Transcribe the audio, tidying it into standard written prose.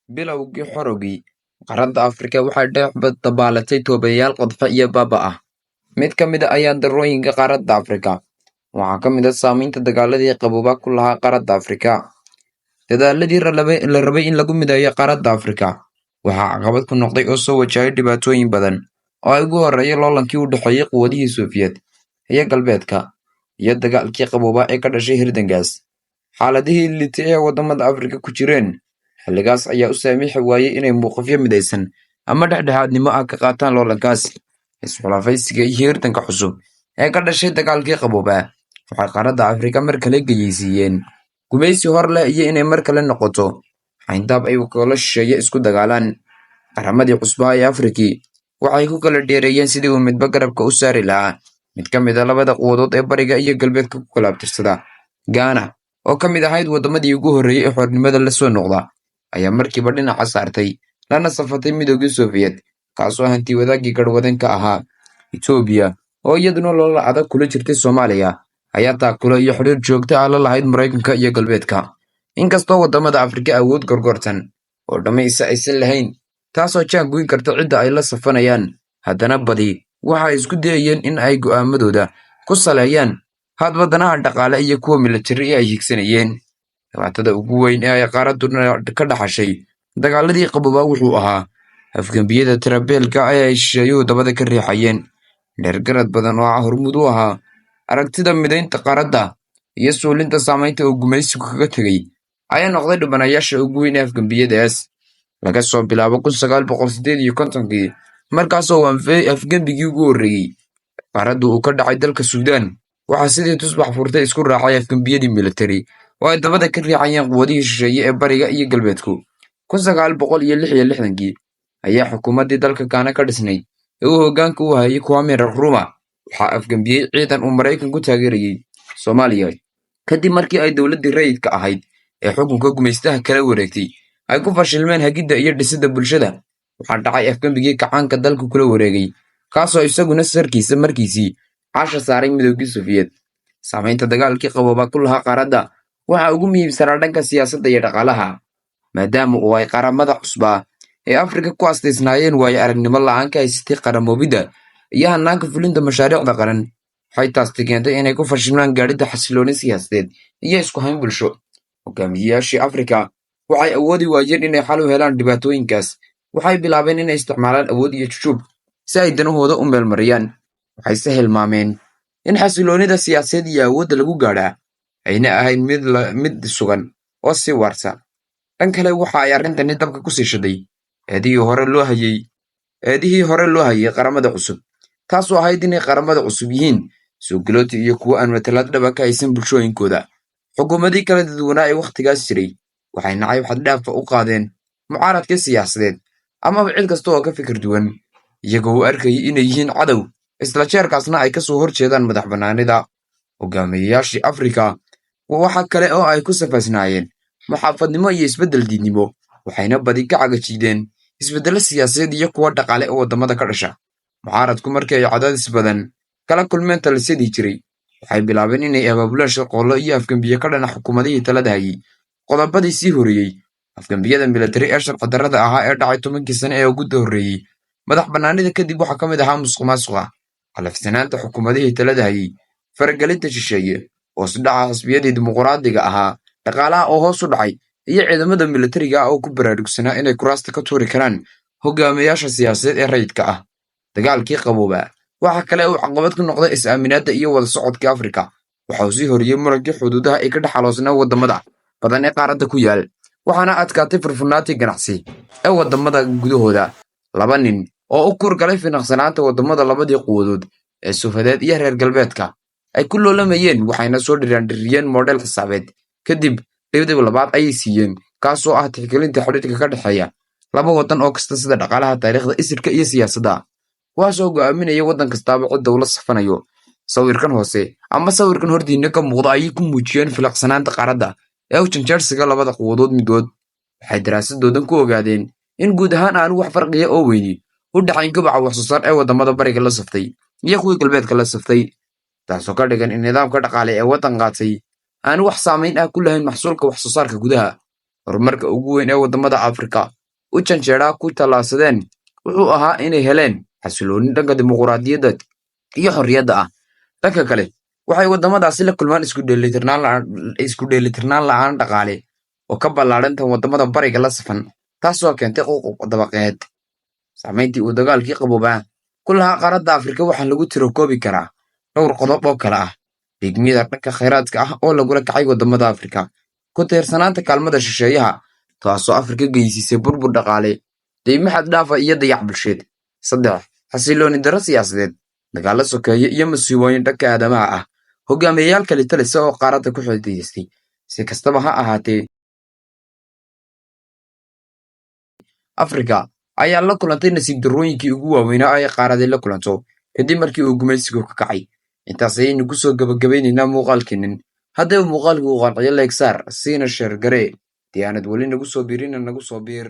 Bilowgii xorowgii, qaaradda Afrika waxay dhex dabaalatay toobayaal qodxo iyo baaba ah. Mid ka mid ah ayaa darooyinka qaaradda Afrika. Waxaa ka mid ah saamaynta dagaaladii qaboobaa ku lahaa qaaradda Afrika. Dadaaladii la rabay in lagu mideeyo qaaradda Afrika waxaa caqabad ku noqday oo soo wajahay dhibaatooyin badan oo ay ugu horreeyeen loolankii u dhexeeyay quwadihii Soviet iyo Galbeedka iyo dagaalkii qaboobaa ee ka dhashay hirdangaas. Xaaladihii liitay ee waddamada Afrika ku jireen xilligaas ayaa u saamixi waayay inay mowqifyo midaysan ama dhexdhexaadnimo ah ka qaataan loolankaas. Isxulafaysiga iyo hirdanka cusub ee ka dhashay dagaalkii qaboobaa waxay qaaradda Afrika mar kale geyaysiiyeen gumaysi hor leh iyo inay mar kale noqoto xayndaab ay kooxo shisheeye isku dagaalaan. Qaramadii cusbaa ee Afrikii waxay ku kala dheereeyeen sidii uu midba garabka u saari lahaa mid ka mid ah labada quwadood ee bariga iyo galbeedka ku kala abtirsada. Ghana, oo ka mid ahayd waddamadii ugu horreeyay ee xornimada la soo noqda, ayaa markiiba dhinaca saartay lana safatay midoogii Soviet, kaasoo hanti wadaagii garhwadan ka ahaa. Itoobiya, oo iyaduna loola adag kula jirtay Soomaaliya, ayaa taakulo iyo xiriir joogto ah la lahayd Maraykanka iyo Galbeedka. Inkastoo waddamada Afrika awood gorgortan oo dhammaysa aysan lahayn, taasoo jaangoyn karta cidda ay la safanayaan, haddana badi waxay isku dayayeen in ay go'aamadooda ku saleeyaan hadba danaha dhaqaale iyo kuwa milatari ee ay higsanayeen. Dhibaatada ugu weyn ee ay qaaraddu ka dhaxashay dagaaladii qaboobaa wuxuu ahaa afgembiyada tirabeelka ee ay shisheeyuhu dabada ka riixayeen. Dheergarad badan oo hormuud u ahaa aragtida midaynta qaaradda iyo suulinta saamaynta uu gumaysigu kaga tegay ayaa noqday dhibanayaasha ugu weyn ee afgembiyadaas. Laga soo bilaabo 1958, markaasoo afgembigii ugu horreeyay qaaraddu uu ka dhacay dalka Suudaan, waxaa sidii tusbax furtay isku raacay afgembiyadii militari oo ay dabada ka riixayeen quwadihii shisheeye ee bariga iyo galbeedku. 1966 ayaa xukuumaddii dalka Ghana ka dhisnayd ee uu hoggaanka u hayay Kwame Nkrumah waxaa afgembiyey ciidan uu Maraykanku taageerayay Soomaaliya. Kadib markii ay dowladdii rayidka ahayd ee xukunka gumaystaha kala wareegtay ay ku fashilmeen hagidda iyo dhisidda bulshada, waxaa dhacay afgembigii kacaanka dalka kula wareegay, kaasoo isaguna sarkiisa markiisii caasha saaray midoogii Soviet. Saamaynta dagaalkii qaboobaa ku lahaa qaaradda waxaa ugu muhiimsanaa dhanka siyaasadda iyo dhaqaalaha, maadaama oo ay qaramada cusbaa ee Afrika ku astaysnaayeen waayo aragnimo la'aan ka haysatay qaramoobidda iyo hannaanka fulinta mashaariicda qaran. Waxay taasi keentay inay ku fashilmaan gaadhidda xasillooni siyaasadeed iyo isku hayn bulsho. Hogaamiyeyaashii Afrika waxay awoodi waayeen inay xal u helaan dhibaatooyinkaas. Waxay bilaabeen inay isticmaalaan awood iyo jujub si ay danahooda u meelmariyaan. Waxayse hilmaameen in xasilloonida siyaasadeed iyo awoodda lagu gaadhaa ayna ahayn mid sugan oo sii waarta. Dhan kale waxa ay arrintani dabka ku sii shiday eedihii hore loo hayay qaramada cusub, taasoo ahayd inay qaramada cusub yihiin soogalooto iyo kuwo aan matalaad dhaba ka haysan bulshooyinkooda. Xukuumadii kala dadwanaa ee wakhtigaas jiray waxay nacayb xad dhaafa u qaadeen mucaaradkii siyaasadeed amaba cid kasta oo ka fikir duwan, iyagoo u arkayay inay yihiin cadow, isla jeerkaasna ay ka soo horjeedaan madax-bannaanida. Hogaamiyeyaashii Afrika waxa kale oo ay ku safaysnaayeen muxaafadnimo iyo isbeddel diidnimo, waxayna badi ka cagajiideen isbeddello siyaasadeed iyo kuwo dhaqaale oo waddamada ka dhasha. Mucaaradku markii ay cadaadis badan kala kulmeen talisyadii jiray, waxay bilaabeen inay abaabulaan shaqoolo iyo afgembiye ka dhana xukuumadihii talada hayay. Qodobadii sii horeeyey afgembiyada militari ee sharci darrada ahaa ee dhacay 10kii sane ee ugu horreeyay madax-bannaanida kadib waxaa ka mid ahaa musuqmaasuqa, qalafsanaanta xukuumadihii talada hayay, faragelinta shisheeye, hoos u dhaca xisbiyadii dimuqraadiga ahaa, dhaqaalaha oo hoos u dhacay, iyo ciidamada militariga ah oo ku baraarugsanaa inay kuraasta ka tuuri karaan hogaamiyeyaasha siyaasadeed ee rayidka ah. Dagaalkii qaboobaa waxa kale uu caqabad ku noqday is-aaminaadda iyo wada socodkii Afrika. Waxa uu sii horreeyey murankii xuduudaha ay ka dhex xaloosnaa waddamada badan ee qaaradda ku yaal, waxaana adkaatay furfurnaatii ganacsi ee waddamada gudahooda. Laba nin oo u kurgalay finaqsanaanta waddamada labadii quwadood ee Soviet iyo reer galbeedka ay ku loolamayeen waxayna soo dhiraandhiriyeen moodhel xisaabeed. Kadib dhibdib labaad ayay siiyeen, kaasoo ah tixgelinta xidhiidhka ka dhexeeya laba waddan oo kasta sida dhaqaalaha, taariikhda, isirka iyo siyaasadda, kuwaasoo go'aaminaya waddan kastaaba cidda uu la safanayo. Sawirkan hoose ama sawirkan hortiinna ka muuqda ayay ku muujiyeen filaqsanaanta qaaradda ee u janjeersiga labada quwadood midkood. Waxay daraasadoodan ku ogaadeen in guud ahaan aanu wax farqiya oo weyni u dhaxayn kobaca wax-soo-saar ee waddamada bariga la saftay iyo kuwii galbeedka la saftay, taasoo ka dhigan in nidaamka dhaqaale ee waddan qaatay aanu wax saamayn ah ku lahayn maxsuulka wax-soo-saarka gudaha. Horumarka ugu weyn ee waddamada Afrika u janjeeraa ku tallaasadeen wuxuu ahaa inay heleen xasilooni dhanka dimuqraadiyadda iyo xorriyadda ah. Dhanka kale, waxay waddamadaasi la kulmaan isku dheelitirnaan la'aan dhaqaale oo ka ballaadhan tan waddamada bariga la safan, taasoo keentay ququuq dabaqeed. Saamayntii uu dagaalkii qaboobaa ku lahaa qaaradda Afrika waxaa lagu tirakoobi karaa dhowr qodob oo kale ah: dhigmiyada dhanka kheyraadka ah oo lagula kacay waddamada Afrika, ku tiirsanaanta kaalmada shisheeyaha taasoo Afrika geysiisay burbur dhaqaale, deymo xad dhaaf ah iyo dayac bulsheed. 3. Xasilooni darro siyaasadeed, dagaallo sokeeye iyo masiibooyin dhanka aadamaha ah, hogaamiyeyaal kale talisa oo qaaradda ku xididaystay. Si kastaba ha ahaatee, Afrika ayaa la kulantay nasiib darrooyinkii ugu waaweynaa ay qaaradii la kulanto kadib markii uu gumaysigu ka kacay. Intaas ayaynu ku soo gabagabeynaynaa muuqaalkeennan. Haddaba muuqaalku uu qanciyo like saar, siina sheer garee. Haddii aanad weli nagu soo biirina nagu soo biir.